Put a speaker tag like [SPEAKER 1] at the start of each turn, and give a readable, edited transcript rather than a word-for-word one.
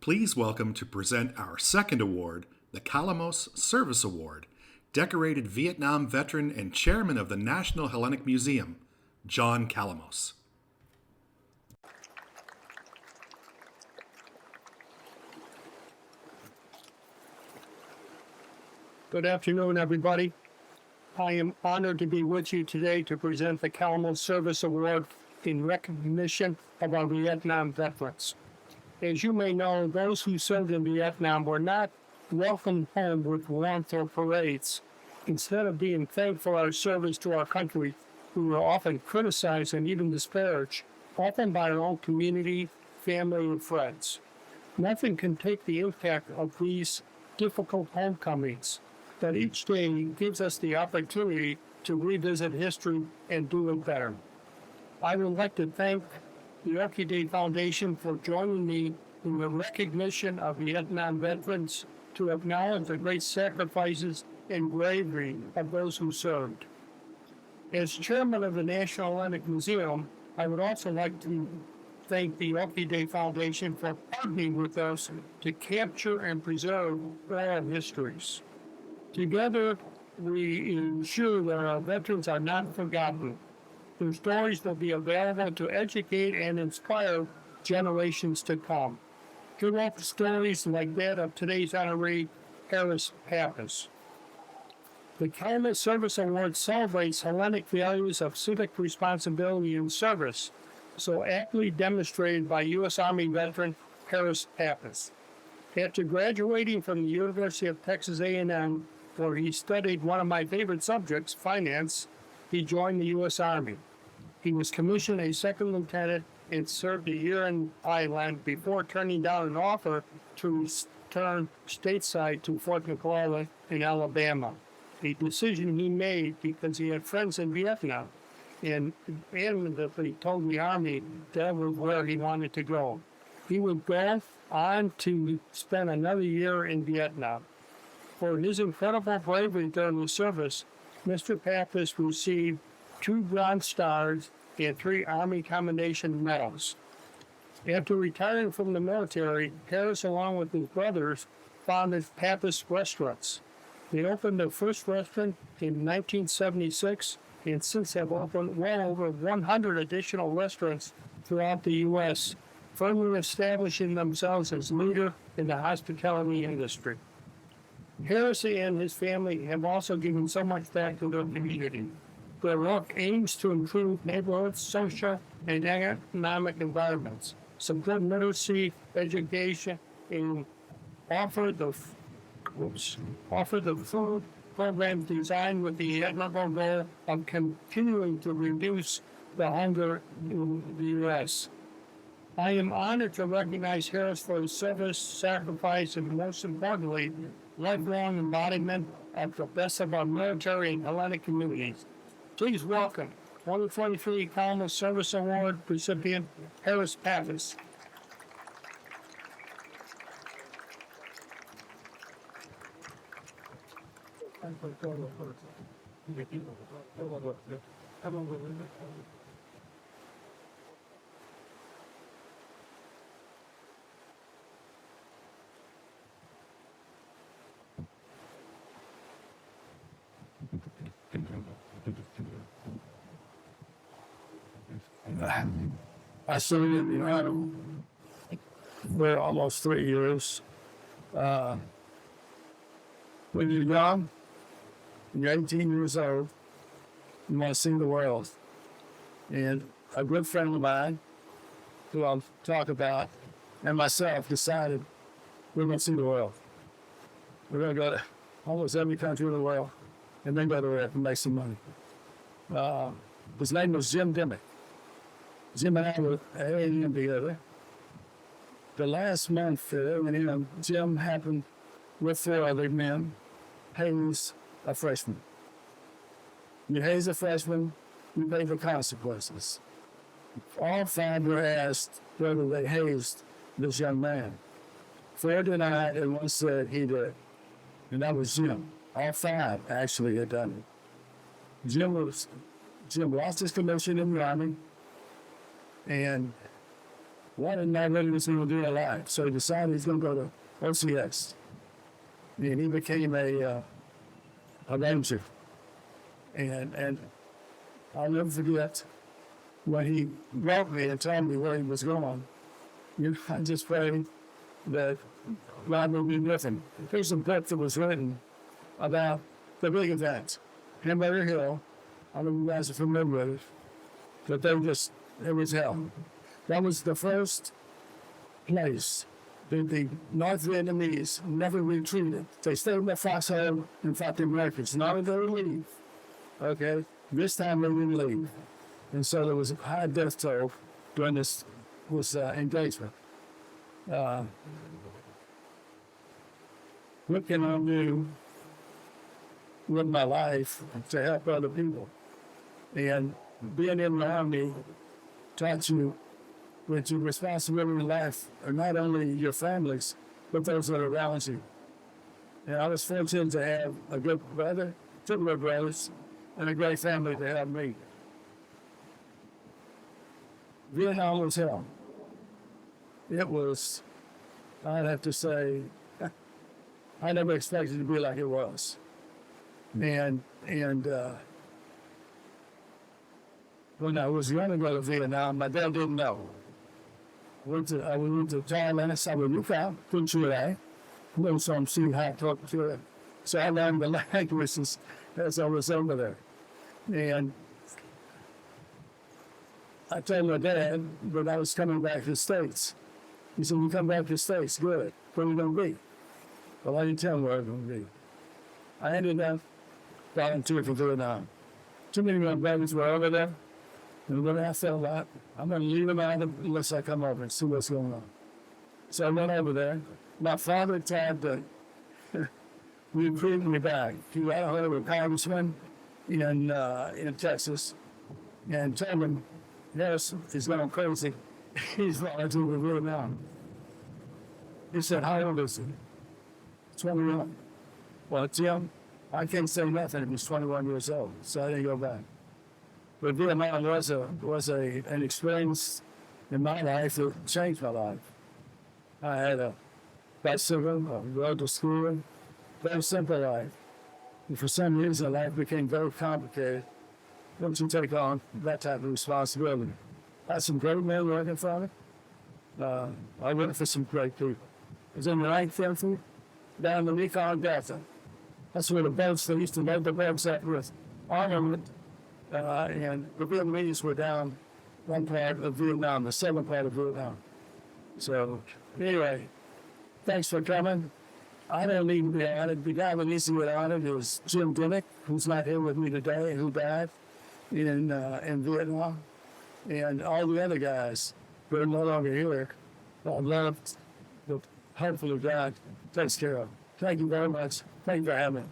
[SPEAKER 1] Please welcome to present our second award, the Calamos Service Award, decorated Vietnam veteran and chairman of the National Hellenic Museum, John Calamos.
[SPEAKER 2] Good afternoon, everybody. I am honored to be with you today to present the Calamos Service Award in recognition of our Vietnam veterans. As you may know, those who served in Vietnam were not welcomed home with warmth or parades. Instead of being thanked for our service to our country, we were often criticized and even disparaged, often by our own community, family, and friends. Nothing can take the impact of these difficult homecomings, that each day gives us the opportunity to revisit history and do it better. I would like to thank the Orchid Foundation for joining me in the recognition of Vietnam veterans to acknowledge the great sacrifices and bravery of those who served. As chairman of the National Hellenic Museum, I would also like to thank the Orchid Foundation for partnering with us to capture and preserve our histories. Together, we ensure that our veterans are not forgotten. Their stories will be available to educate and inspire generations to come. Good old stories like that of today's honoree, Harris Pappas. The Calamos Service Award celebrates Hellenic values of civic responsibility and service, so aptly demonstrated by U.S. Army veteran Harris Pappas. After graduating from the University of Texas A&M, where he studied one of my favorite subjects, finance, he joined the U.S. Army. He was commissioned a second lieutenant and served a year in Ireland before turning down an offer to return stateside to Fort McClellan in Alabama, a decision he made because he had friends in Vietnam and adamantly told the Army that was where he wanted to go. He would go on to spend another year in Vietnam. For his incredible bravery during the service, Mr. Pappas received 2 Bronze Stars and 3 Army Commendation Medals. After retiring from the military, Harris, along with his brothers, founded Pappas Restaurants. They opened their first restaurant in 1976 and since have opened well over 100 additional restaurants throughout the U.S., firmly establishing themselves as leader in the hospitality industry. Harris and his family have also given so much back to their community. Their work aims to improve neighborhoods, social, and economic environments, support literacy, education, and offer the food programs designed with the admirable goal of continuing to reduce the hunger in the U.S. I am honored to recognize Harris for his service, sacrifice, and most importantly, lifelong embodiment of the best of our military and Hellenic communities. Please welcome 2023 Calamos Service Award recipient Harris Pappas. I served in the Army for almost 3 years. When you're young, you're 18 years old, you want to see the world. And a good friend of mine, who I'll talk about, and myself decided we're going to see the world. We're going to go to almost every country in the world and then go to it and make some money. His name was Jim Dimmick. Jim and I were at A&M together. The last month at A&M, Jim happened with 4 other men, haze a freshman. You haze a freshman, you pay the consequences. All 5 were asked whether they hazed this young man. 4 denied and 1 said he did. And that was Jim. All 5 actually had done it. Jim lost his commission in the Army, and
[SPEAKER 3] wanted not really was going to do alive, so he decided he's going to go to OCS. And he became a ranger. And I'll never forget when he wrote me and told me where he was going. I just prayed that God would be with him. There's a book that was written about the big event. Hamburger Hill, I don't know if you guys are familiar with it, but it was hell. That was the first place that the North Vietnamese never retreated. They stayed in their foxhole and fought the Americans. Not that they would leave. Okay? This time they didn't leave. And so there was a high death toll during this engagement. What can I do with my life to help other people? And being in the Army taught you that your responsibility in life are not only your families, but those that are around you. And I was fortunate to have a good brother, two good brothers, and a great family to help me. Vietnam was hell. It was, I'd have to say, I never expected it to be like it was. And when I was going to go to Vietnam, my dad didn't know. I went to Thailand, I said, well, you can't, couldn't you, I? No, so I'm seeing how to talk to it. So I learned the languages as I was over there. And I told my dad that I was coming back to the States. He said, you come back to the States, good. Where are you going to be? Well, I didn't tell him where I was going to be. I ended up volunteering for Vietnam. Too many of my brothers were over there. And when I felt like, I'm going to leave them out unless I come over and see what's going on. So I went over there. My father tried to recruit me back. He had a hold of a congressman in Texas and told him, yes, he's going crazy. He's volunteering for Vietnam. He said, how old is he? 21. Well, Jim, I can't say nothing if he's 21 years old, so I didn't go back. But Vietnam was an experience in my life that changed my life. I had a bicycle, I rode to school, very simple life. And for some reason, life became very complicated once you take on that type of responsibility. I had some great men working for me. I worked for some great people. I was in the 9th Infantry, down in the Mekong Delta. That's where the boats, they used to load the boats up with armament. And the Vietnamese were down one part of Vietnam, the southern part of Vietnam. So, anyway, thanks for coming. I don't need to be honored. The guy that needs to be honored is Jim Dimmick, who's not here with me today, who died in Vietnam. And all the other guys who are no longer here, I loved, but hopefully God takes care of. Thank you very much. Thank you for having me.